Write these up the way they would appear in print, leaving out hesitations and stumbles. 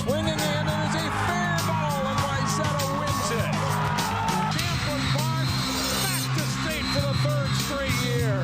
swinging in, and it's a fair ball, and Wayzata wins it. Champlin Park back to state for the third straight year.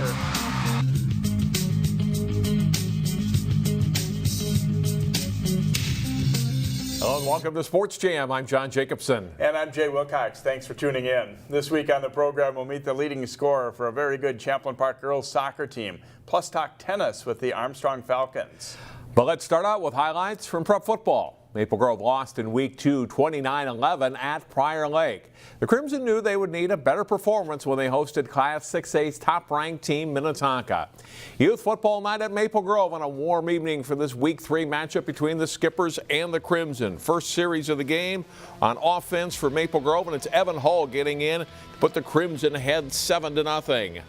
Hello and welcome to Sports Jam. I'm John Jacobson. And I'm Jay Wilcox. Thanks for tuning in. This week on the program, we'll meet the leading scorer for a very good Champlin Park girls soccer team, plus talk tennis with the Armstrong Falcons. But let's start out with highlights from prep football. Maple Grove lost in Week 2, 29-11 at Prior Lake. The Crimson knew they would need a better performance when they hosted Class 6A's top-ranked team, Minnetonka. Youth football night at Maple Grove on a warm evening for this Week 3 matchup between the Skippers and the Crimson. First series of the game on offense for Maple Grove, and it's Evan Hull getting in to put the Crimson ahead 7-0.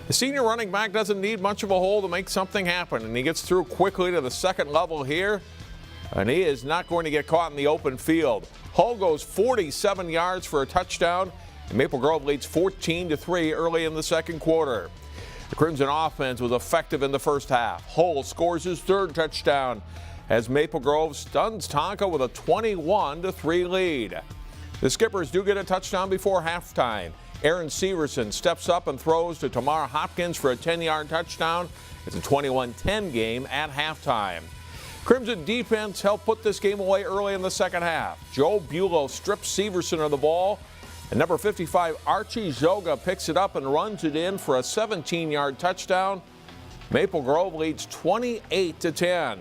The senior running back doesn't need much of a hole to make something happen, and he gets through quickly to the second level here. And he is not going to get caught in the open field. Hull goes 47 yards for a touchdown, and Maple Grove leads 14-3 early in the second quarter. The Crimson offense was effective in the first half. Hull scores his third touchdown as Maple Grove stuns Tonka with a 21-3 lead. The Skippers do get a touchdown before halftime. Aaron Severson steps up and throws to Tamar Hopkins for a 10-yard touchdown. It's a 21-10 game at halftime. Crimson defense helped put this game away early in the second half. Joe Bulow strips Severson of the ball, and number 55 Archie Zoga picks it up and runs it in for a 17-yard touchdown. Maple Grove leads 28-10.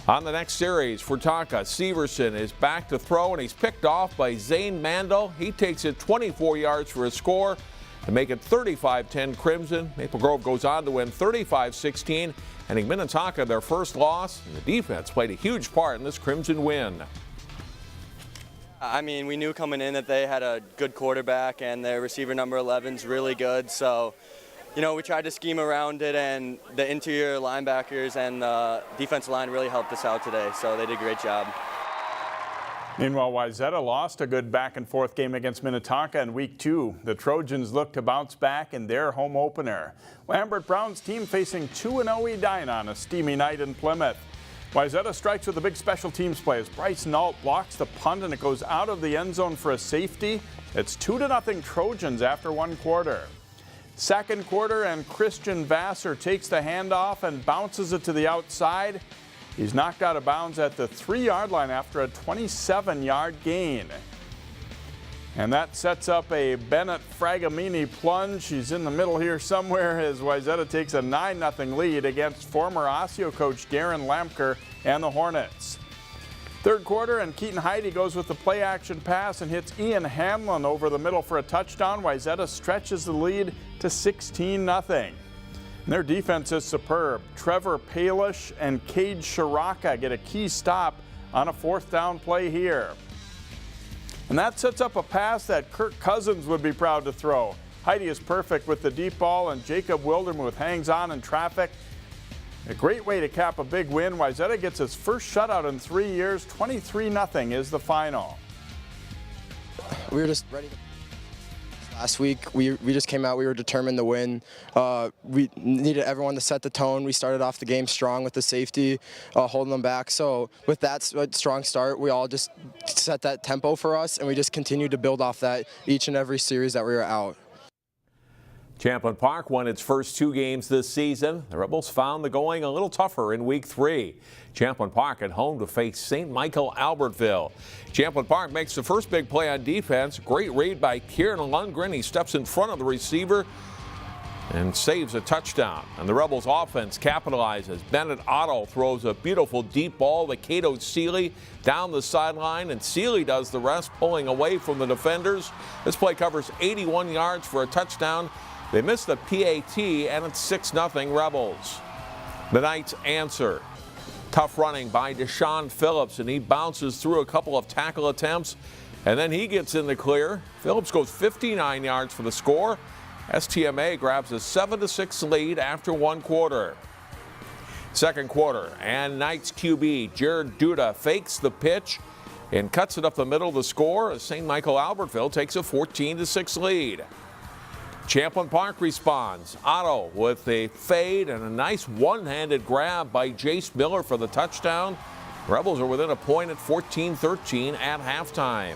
On the next series for Tonka, Severson is back to throw, and he's picked off by Zane Mandel. He takes it 24 yards for a score to make it 35-10 Crimson. Maple Grove goes on to win 35-16. And in Minnetonka, their first loss, and the defense played a huge part in this Crimson win. I mean, we knew coming in that they had a good quarterback, and their receiver number 11's really good. So, you know, we tried to scheme around it, and the interior linebackers and the defensive line really helped us out today. So they did a great job. Meanwhile, Wayzata lost a good back-and-forth game against Minnetonka in Week 2. The Trojans look to bounce back in their home opener. Lambert Brown's team facing 2-0 Edina on a steamy night in Plymouth. Wayzata strikes with a big special teams play as Bryce Nault blocks the punt, and it goes out of the end zone for a safety. It's 2-0 Trojans after one quarter. Second quarter, and Christian Vassar takes the handoff and bounces it to the outside. He's knocked out of bounds at the 3-yard line after a 27-yard gain. And that sets up a Bennett Fragamini plunge. He's in the middle here somewhere as Wayzata takes a 9-0 lead against former Osseo coach Darren Lampker and the Hornets. Third quarter, and Keaton Heide goes with the play-action pass and hits Ian Hamlin over the middle for a touchdown. Wayzata stretches the lead to 16-0. And their defense is superb. Trevor Palish and Cade Shiraka get a key stop on a fourth down play here. And that sets up a pass that Kirk Cousins would be proud to throw. Heide is perfect with the deep ball, and Jacob Wildermuth hangs on in traffic. A great way to cap a big win. Wayzata gets his first shutout in 3 years. 23-0 is the final. We were just ready to. Last week, we just came out, we were determined to win. We needed everyone to set the tone. We started off the game strong with the safety, holding them back. So with that strong start, we all just set that tempo for us, and we just continued to build off that each and every series that we were out. Champlin Park won its first 2 games this season. The Rebels found the going a little tougher in Week 3. Champlin Park at home to face St. Michael Albertville. Champlin Park makes the first big play on defense. Great read by Kieran Lundgren. He steps in front of the receiver and saves a touchdown. And the Rebels offense capitalizes. Bennett Otto throws a beautiful deep ball to Cato Seeley down the sideline, and Seeley does the rest, pulling away from the defenders. This play covers 81 yards for a touchdown. They missed the PAT, and it's 6-0 Rebels. The Knights answer. Tough running by Deshaun Phillips, and he bounces through a couple of tackle attempts, and then he gets in the clear. Phillips goes 59 yards for the score. STMA grabs a 7-6 lead after one quarter. Second quarter, and Knights QB Jared Duda fakes the pitch and cuts it up the middle to score as St. Michael Albertville takes a 14-6 lead. Champlin Park responds. Otto with a fade and a nice one-handed grab by Jace Miller for the touchdown. Rebels are within a point at 14-13 at halftime.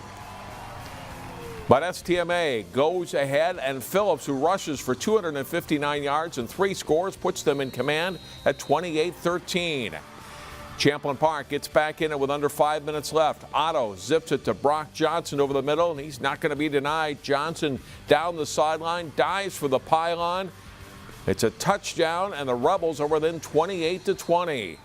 But STMA goes ahead, and Phillips, who rushes for 259 yards and 3 scores, puts them in command at 28-13. Champlin Park gets back in it with under 5 minutes left. Otto zips it to Brock Johnson over the middle, and he's not going to be denied. Johnson down the sideline, dives for the pylon. It's a touchdown, and the Rebels are within 28-20.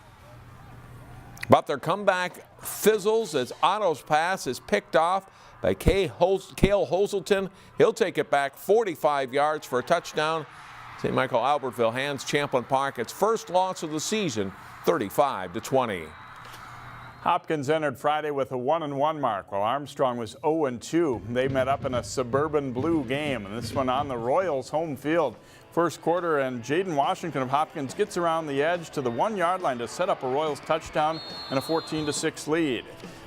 But their comeback fizzles as Otto's pass is picked off by Cale Hoselton. He'll take it back 45 yards for a touchdown. St. Michael Albertville hands Champlin Park its first loss of the season, 35-20. Hopkins entered Friday with a 1-1 mark, while Armstrong was 0-2. They met up in a Suburban Blue game, and this one on the Royals' home field. First quarter, and Jaden Washington of Hopkins gets around the edge to the 1-yard line to set up a Royals touchdown and a 14-6 lead.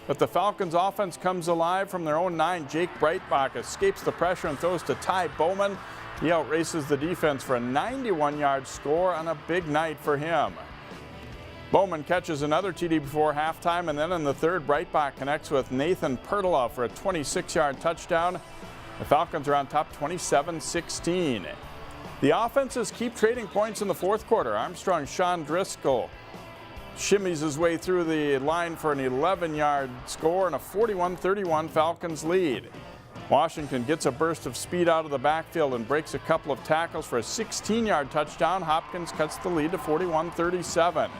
But the Falcons offense comes alive from their own 9. Jake Breitbach escapes the pressure and throws to Ty Bowman. He outraces the defense for a 91-yard score on a big night for him. Bowman catches another TD before halftime, and then in the third, Breitbach connects with Nathan Pertula for a 26-yard touchdown. The Falcons are on top 27-16. The offenses keep trading points in the fourth quarter. Armstrong's Sean Driscoll shimmies his way through the line for an 11-yard score and a 41-31 Falcons lead. Washington gets a burst of speed out of the backfield and breaks a couple of tackles for a 16-yard touchdown. Hopkins cuts the lead to 41-37.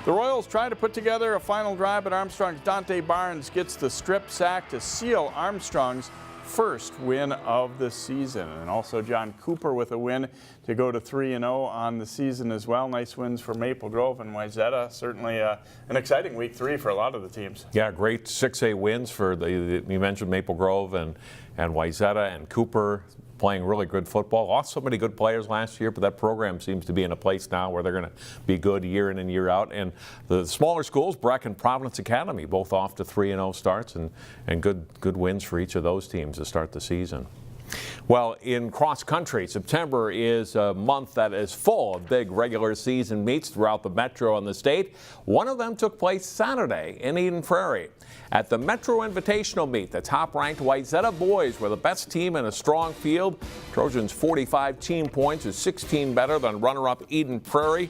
The Royals try to put together a final drive, but Armstrong's Dante Barnes gets the strip sack to seal Armstrong's first win of the season. And also John Cooper with a win to go to 3-0 on the season as well. Nice wins for Maple Grove and Wayzata. Certainly an exciting week 3 for a lot of the teams. Yeah, great 6A wins for you mentioned Maple Grove and Wayzata and Cooper, playing really good football. Lost so many good players last year, but that program seems to be in a place now where they're going to be good year in and year out. And the smaller schools, Breck and Providence Academy, both off to 3-0 starts, and good wins for each of those teams to start the season. Well, in cross country, September is a month that is full of big regular season meets throughout the Metro and the state. One of them took place Saturday in Eden Prairie. At the Metro Invitational meet, the top-ranked Wayzata boys were the best team in a strong field. Trojans' 45 team points is 16 better than runner-up Eden Prairie.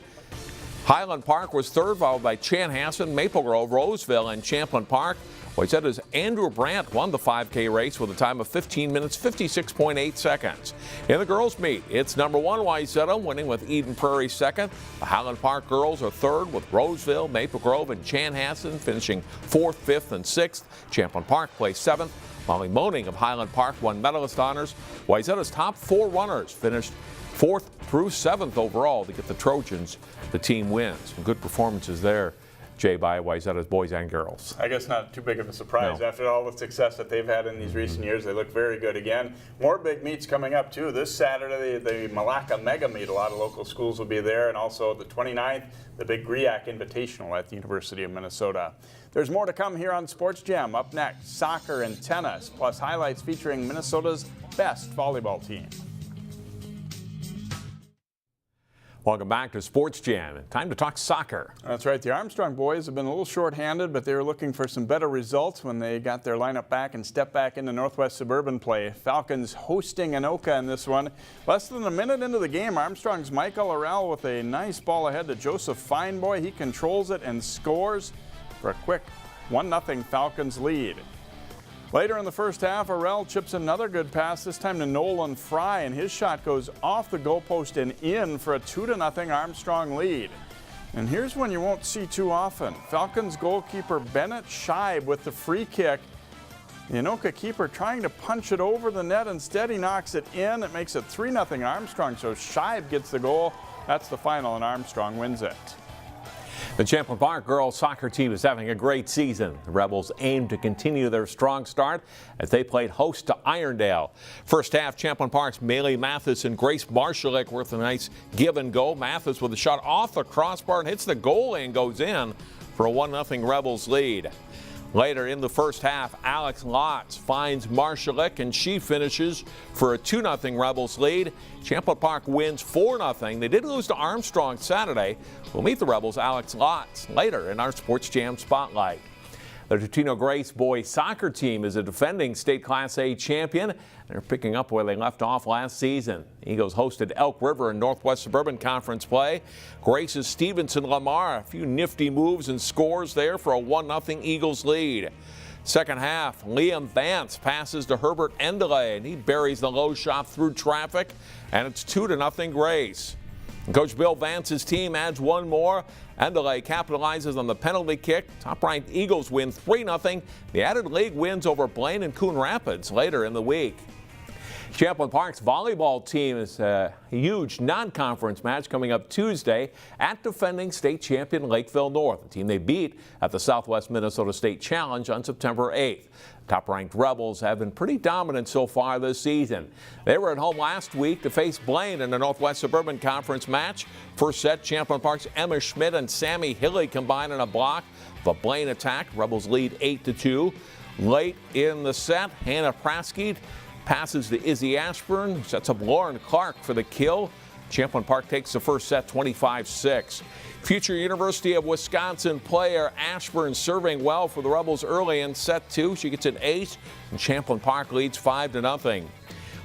Highland Park was third, followed by Chanhassen, Maple Grove, Roseville, and Champlin Park. Wayzata's Andrew Brandt won the 5K race with a time of 15 minutes, 56.8 seconds. In the girls' meet, it's number 1 Wayzata winning with Eden Prairie second. The Highland Park girls are third with Roseville, Maple Grove, and Chanhassen finishing 4th, 5th, and 6th. Champlin Park placed 7th. Molly Moaning of Highland Park won medalist honors. Wayzata's top 4 runners finished 4th through 7th overall to get the Trojans the team wins. Some good performances there, Jay, by Wayzata's boys and girls. I guess not too big of a surprise. No. After all the success that they've had in these recent years, they look very good again. More big meets coming up too. This Saturday, the Malacca Mega Meet. A lot of local schools will be there, and also the 29th, the big GRIAC Invitational at the University of Minnesota. There's more to come here on Sports Jam. Up next, soccer and tennis, plus highlights featuring Minnesota's best volleyball team. Welcome back to Sports Jam. Time to talk soccer. That's right. The Armstrong boys have been a little short-handed, but they were looking for some better results when they got their lineup back and stepped back into Northwest Suburban play. Falcons hosting Anoka in this one. Less than a minute into the game, Armstrong's Michael Arell with a nice ball ahead to Joseph Feinboy. He controls it and scores for a quick 1-0 Falcons lead. Later in the first half, Arell chips another good pass, this time to Nolan Fry, and his shot goes off the goalpost and in for a 2-0 Armstrong lead. And here's one you won't see too often. Falcons goalkeeper Bennett Scheib with the free kick. The Anoka keeper trying to punch it over the net. Instead, he knocks it in. It makes it 3-0 Armstrong, so Scheib gets the goal. That's the final, and Armstrong wins it. The Champlin Park girls soccer team is having a great season. The Rebels aim to continue their strong start as they played host to Irondale. First half, Champlin Park's Maylee Mathis and Grace Marshalik with a nice give and go. Mathis with a shot off the crossbar and hits the goalie and goes in for a 1-0 Rebels lead. Later in the first half, Alex Lotz finds Marshalik and she finishes for a 2-0 Rebels lead. Champlin Park wins 4-0. They did lose to Armstrong Saturday. We'll meet the Rebels' Alex Lotz later in our Sports Jam Spotlight. The Totino Grace boys soccer team is a defending state Class A champion. They're picking up where they left off last season. Eagles hosted Elk River in Northwest Suburban Conference play. Grace's Stevenson Lamar, a few nifty moves and scores there for a 1-0 Eagles lead. Second half, Liam Vance passes to Herbert Endele, and he buries the low shot through traffic, and it's 2-0 Grace. Coach Bill Vance's team adds one more. Endele capitalizes on the penalty kick. Top-ranked Eagles win 3-0. The added league wins over Blaine and Coon Rapids later in the week. Champlin Park's volleyball team is a huge non-conference match coming up Tuesday at defending state champion Lakeville North, the team they beat at the Southwest Minnesota State Challenge on September 8th. Top-ranked Rebels have been pretty dominant so far this season. They were at home last week to face Blaine in the Northwest Suburban Conference match. First set, Champlin Park's Emma Schmidt and Sammy Hilly combined in a block. The Blaine attack, Rebels lead 8-2. Late in the set, Hannah Praskey passes to Izzy Ashburn, sets up Lauren Clark for the kill. Champlin Park takes the first set 25-6. Future University of Wisconsin player Ashburn serving well for the Rebels early in set 2. She gets an ace, and Champlin Park leads 5-0.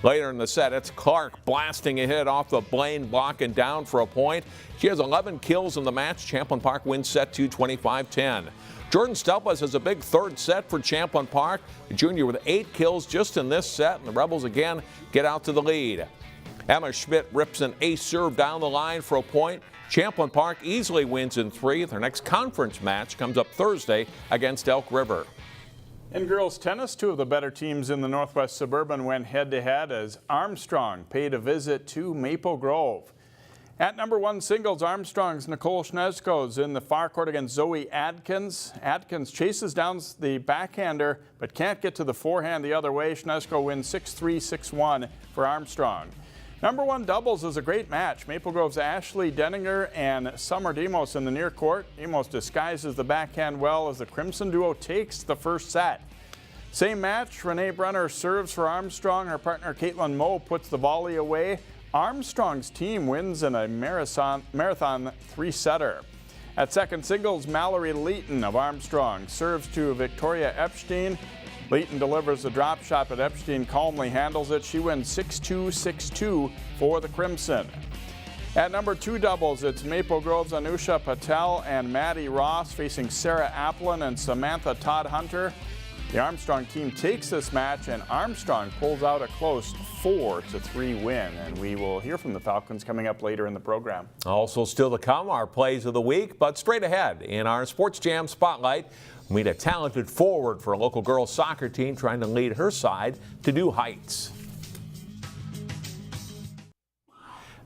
Later in the set, it's Clark blasting a hit off the Blaine block and down for a point. She has 11 kills in the match. Champlin Park wins set 2 25-10. Jordan Stelpas has a big third set for Champlin Park. The junior with 8 kills just in this set, and the Rebels again get out to the lead. Emma Schmidt rips an ace serve down the line for a point. Champlin Park easily wins in 3. Their next conference match comes up Thursday against Elk River. In girls tennis, two of the better teams in the Northwest Suburban went head-to-head as Armstrong paid a visit to Maple Grove. At number 1 singles, Armstrong's Nicole Schnesko is in the far court against Zoe Adkins. Adkins chases down the backhander but can't get to the forehand the other way. Schnesko wins 6-3, 6-1 for Armstrong. Number 1 doubles is a great match. Maple Grove's Ashley Denninger and Summer Demos in the near court. Demos disguises the backhand well as the Crimson duo takes the first set. Same match, Renee Brunner serves for Armstrong. Her partner Kaitlin Moe puts the volley away. Armstrong's team wins in a marathon 3-setter. At second singles, Mallory Lithun of Armstrong serves to Victoria Epstein. Lithun delivers a drop shot, but Epstein calmly handles it. She wins 6-2, 6-2 for the Crimson. At number 2 doubles, it's Maple Grove's Anusha Patel and Maddie Ross facing Sarah Appelen and Samantha Todd Hunter. The Armstrong team takes this match, and Armstrong pulls out a close 4-3 win. And we will hear from the Falcons coming up later in the program. Also still to come, our plays of the week, but straight ahead in our Sports Jam Spotlight, we meet a talented forward for a local girls soccer team trying to lead her side to new heights.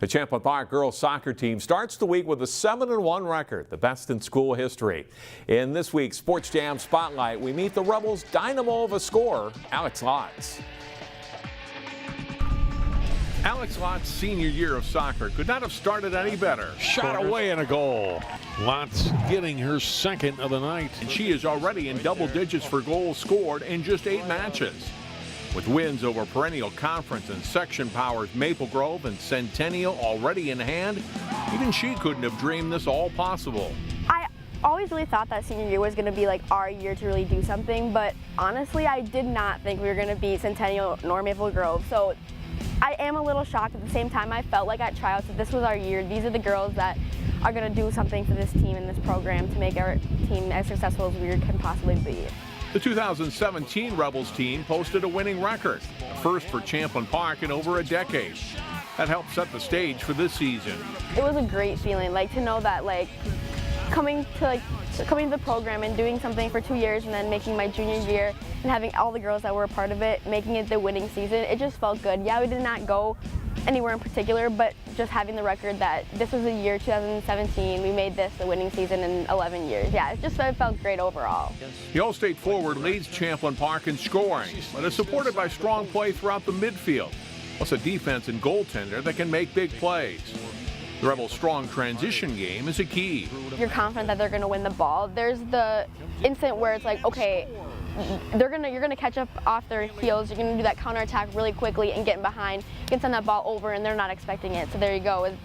The Champlin Park girls soccer team starts the week with a 7-1 record, the best in school history. In this week's Sports Jam Spotlight, we meet the Rebels' dynamo of a scorer, Alex Lotz. Alex Lott's senior year of soccer could not have started any better. Shot away and a goal. Lotz getting her second of the night, and she is already in double digits for goals scored in just 8 matches. With wins over perennial conference and section powers Maple Grove and Centennial already in hand, even she couldn't have dreamed this all possible. I always really thought that senior year was going to be like our year to really do something, but honestly I did not think we were going to beat Centennial nor Maple Grove. So I am a little shocked. At the same time, I felt like at tryouts that this was our year. These are the girls that are going to do something for this team and this program to make our team as successful as we can possibly be. The 2017 Rebels team posted a winning record, the first for Champlin Park in over a decade. That helped set the stage for this season. It was a great feeling, to know that coming to the program and doing something for 2 years and then making my junior year and having all the girls that were a part of it, making it the winning season, it just felt good. Yeah, we did not go anywhere in particular, but just having the record that this was the year 2017, we made this a winning season in 11 years. Yeah, it felt great overall. The All-State forward leads Champlin Park in scoring, but is supported by strong play throughout the midfield, plus a defense and goaltender that can make big plays. The Rebels' strong transition game is a key. You're confident that they're going to win the ball. There's the instant where it's like, okay, you're gonna catch up off their heels. You're gonna do that counterattack really quickly and get in behind. You can send that ball over, and they're not expecting it. So there you go.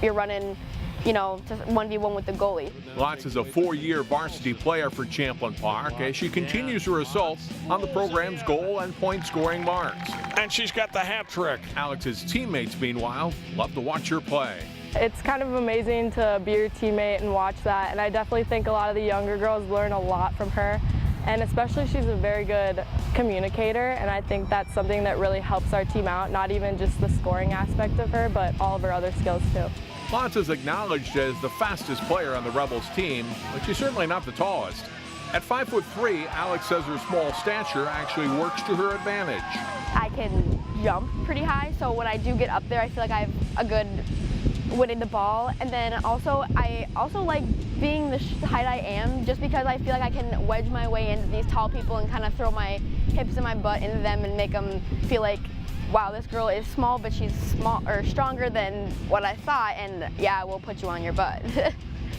You're running, you know, to 1v1 with the goalie. Lotz is a 4-year varsity player for Champlin Park as she continues her assault on the program's goal and point-scoring marks. And she's got the hat trick. Alex's teammates, meanwhile, love to watch her play. It's kind of amazing to be your teammate and watch that, and I definitely think a lot of the younger girls learn a lot from her. And especially she's a very good communicator, and I think that's something that really helps our team out, not even just the scoring aspect of her, but all of her other skills too. Lotz is acknowledged as the fastest player on the Rebels team, but she's certainly not the tallest. At 5'3", Alex says her small stature actually works to her advantage. I can jump pretty high, so when I do get up there, I feel like I have a good winning the ball. And then I also like being the height I am, just because I feel like I can wedge my way into these tall people and kind of throw my hips and my butt into them and make them feel like, wow, this girl is small, but she's stronger than what I thought, and yeah, we'll put you on your butt.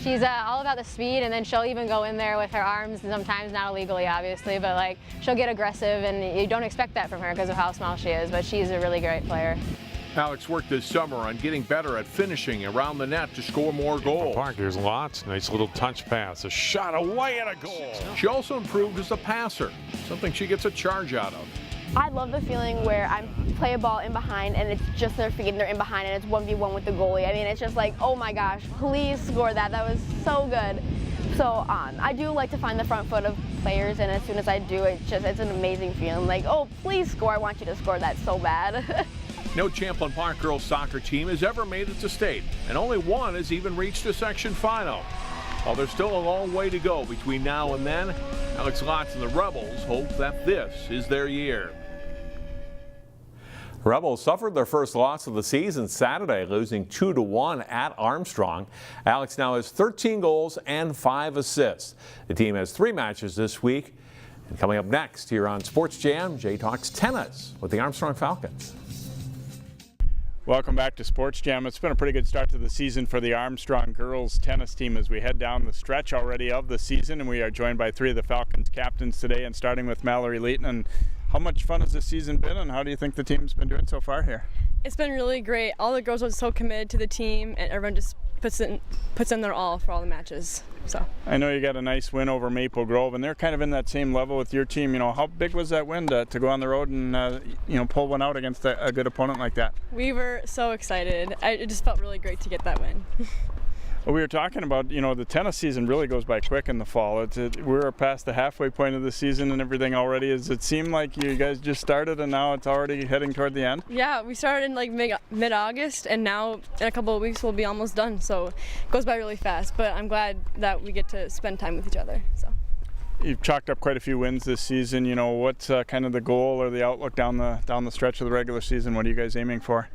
She's all about the speed, and then she'll even go in there with her arms, sometimes not illegally, obviously, but like she'll get aggressive, and you don't expect that from her because of how small she is, but she's a really great player. Alex worked this summer on getting better at finishing around the net to score more goals. Park, here's Lotz. Nice little touch pass. A shot away and a goal. She also improved as a passer, something she gets a charge out of. I love the feeling where I play a ball in behind and it's just their feet and they're in behind and it's 1v1 with the goalie. I mean, it's just like, oh my gosh, please score that. That was so good. So I do like to find the front foot of players, and as soon as I do, it's an amazing feeling. Like, oh, please score. I want you to score that so bad. No Champlin Park girls soccer team has ever made it to state, and only one has even reached a section final. While there's still a long way to go between now and then, Alex Lotz and the Rebels hope that this is their year. The Rebels suffered their first loss of the season Saturday, losing 2-1 at Armstrong. Alex now has 13 goals and 5 assists. The team has 3 matches this week. And coming up next here on Sports Jam, Jay talks tennis with the Armstrong Falcons. Welcome back to Sports Jam. It's been a pretty good start to the season for the Armstrong girls tennis team as we head down the stretch already of the season, and we are joined by 3 of the Falcons captains today, and starting with Mallory Lithun. How much fun has this season been, and how do you think the team's been doing so far here? It's been really great. All the girls are so committed to the team, and everyone just puts in their all for all the matches. So I know you got a nice win over Maple Grove, and they're kind of in that same level with your team. You know, how big was that win to go on the road and pull one out against a good opponent like that? we were so excited. It just felt really great to get that win. Well, we were talking about, the tennis season really goes by quick in the fall. We're past the halfway point of the season and everything already. Does it seem like you guys just started and now it's already heading toward the end? Yeah, we started in like mid-August, and now in a couple of weeks we'll be almost done. So it goes by really fast, but I'm glad that we get to spend time with each other. So. You've chalked up quite a few wins this season. What's kind of the goal or the outlook down the stretch of the regular season? What are you guys aiming for?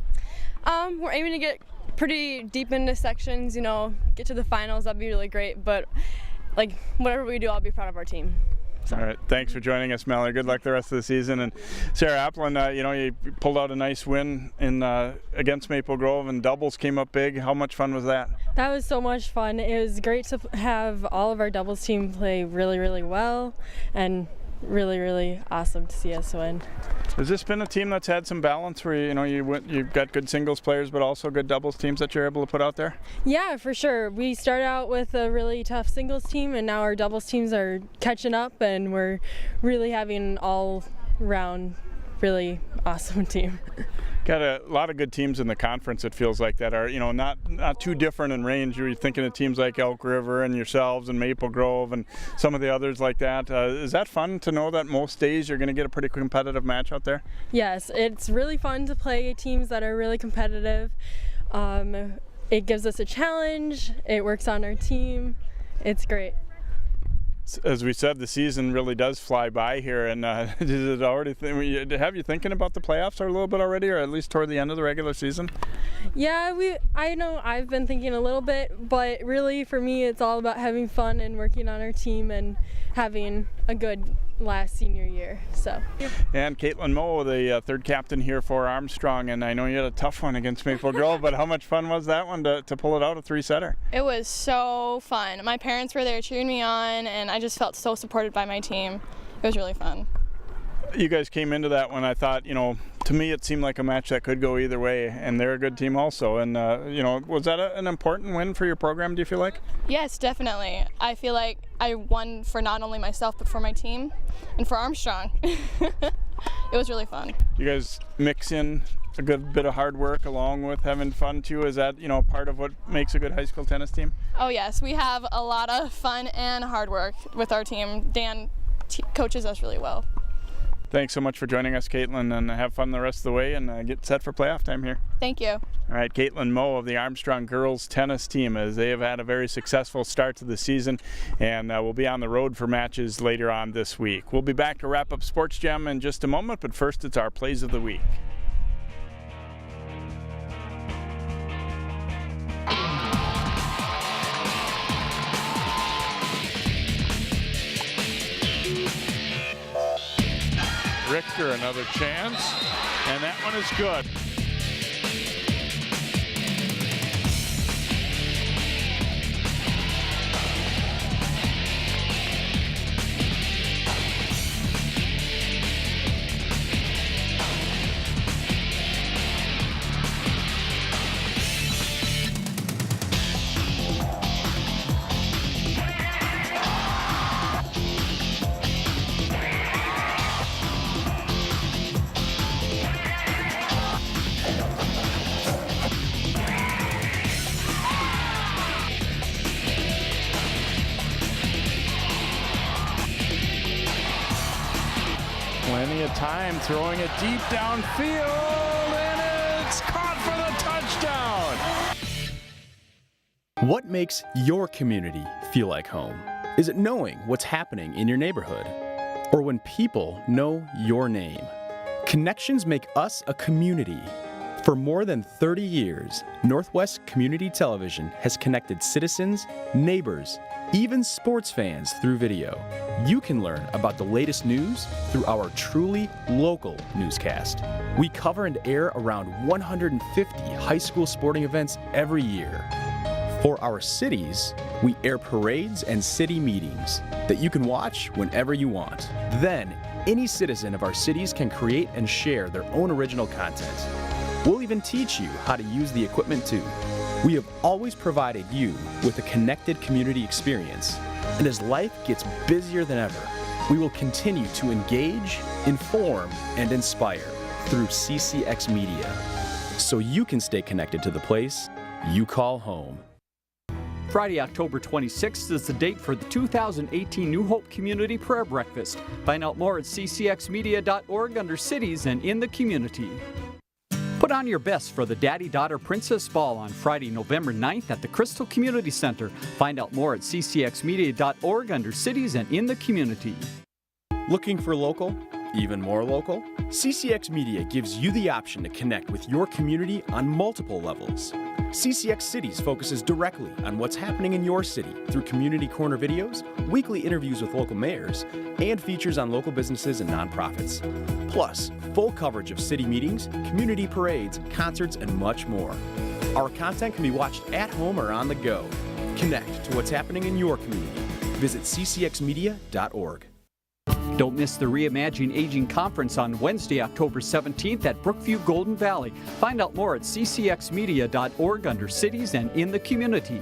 We're aiming to get pretty deep into sections, get to the finals. That'd be really great, but like whatever we do, I'll be proud of our team. So. All right, thanks for joining us, Mallory. Good luck the rest of the season. And Sarah Appelen, you pulled out a nice win against Maple Grove, and doubles came up big. How much fun was that? That was so much fun. It was great to have all of our doubles team play really, really well, and really, really awesome to see us win. Has this been a team that's had some balance where you've got good singles players but also good doubles teams that you're able to put out there? Yeah, for sure. We started out with a really tough singles team, and now our doubles teams are catching up, and we're really having an all-round really awesome team. Got a lot of good teams in the conference, it feels like, that are not too different in range. You're thinking of teams like Elk River and yourselves and Maple Grove and some of the others like that. Is that fun to know that most days you're going to get a pretty competitive match out there? Yes, it's really fun to play teams that are really competitive. It gives us a challenge. It works on our team. It's great. As we said, the season really does fly by here, and have you thinking about the playoffs a little bit already, or at least toward the end of the regular season? Yeah, I know I've been thinking a little bit, but really for me it's all about having fun and working on our team and having a good last senior year. So. And Kaitlin Moe, the third captain here for Armstrong, and I know you had a tough one against Maple Grove, but how much fun was that one to pull it out, a 3-setter? It was so fun. My parents were there cheering me on, and I just felt so supported by my team. It was really fun. You guys came into that one, I thought, to me it seemed like a match that could go either way, and they're a good team also. And, was that an important win for your program, do you feel like? Yes, definitely. I feel like I won for not only myself, but for my team and for Armstrong. It was really fun. You guys mix in a good bit of hard work along with having fun too. Is that, part of what makes a good high school tennis team? Oh yes, we have a lot of fun and hard work with our team. Dan coaches us really well. Thanks so much for joining us, Kaitlin, and have fun the rest of the way and get set for playoff time here. Thank you. All right, Kaitlin Moe of the Armstrong girls tennis team, as they have had a very successful start to the season, and will be on the road for matches later on this week. We'll be back to wrap up Sports Gem in just a moment, but first it's our Plays of the Week. Richter, another chance, and that one is good. Plenty of time, throwing it deep downfield, and it's caught for the touchdown. What makes your community feel like home? Is it knowing what's happening in your neighborhood? Or when people know your name? Connections make us a community. For more than 30 years, Northwest Community Television has connected citizens, neighbors, even sports fans through video. You can learn about the latest news through our truly local newscast. We cover and air around 150 high school sporting events every year. For our cities, we air parades and city meetings that you can watch whenever you want. Then, any citizen of our cities can create and share their own original content. We'll even teach you how to use the equipment too. We have always provided you with a connected community experience, and as life gets busier than ever, we will continue to engage, inform, and inspire through CCX Media, so you can stay connected to the place you call home. Friday, October 26th is the date for the 2018 New Hope Community Prayer Breakfast. Find out more at ccxmedia.org under Cities and in the Community. Put on your best for the Daddy-Daughter Princess Ball on Friday, November 9th at the Crystal Community Center. Find out more at ccxmedia.org under Cities and in the Community. Looking for local? Even more local? CCX Media gives you the option to connect with your community on multiple levels. CCX Cities focuses directly on what's happening in your city through community corner videos, weekly interviews with local mayors, and features on local businesses and nonprofits. Plus, full coverage of city meetings, community parades, concerts, and much more. Our content can be watched at home or on the go. Connect to what's happening in your community. Visit ccxmedia.org. Don't miss the Reimagine Aging Conference on Wednesday, October 17th at Brookview Golden Valley. Find out more at ccxmedia.org under Cities and in the Community.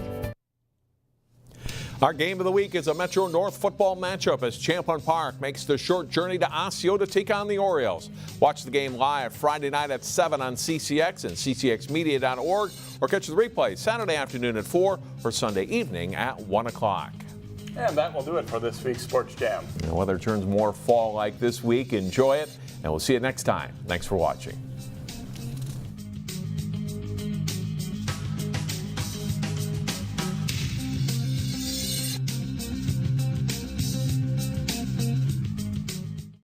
Our game of the week is a Metro North football matchup as Champlin Park makes the short journey to Osseo to take on the Orioles. Watch the game live Friday night at 7 on CCX and ccxmedia.org, or catch the replay Saturday afternoon at 4 or Sunday evening at 1 o'clock. And that will do it for this week's Sports Jam. The weather turns more fall-like this week. Enjoy it, and we'll see you next time. Thanks for watching.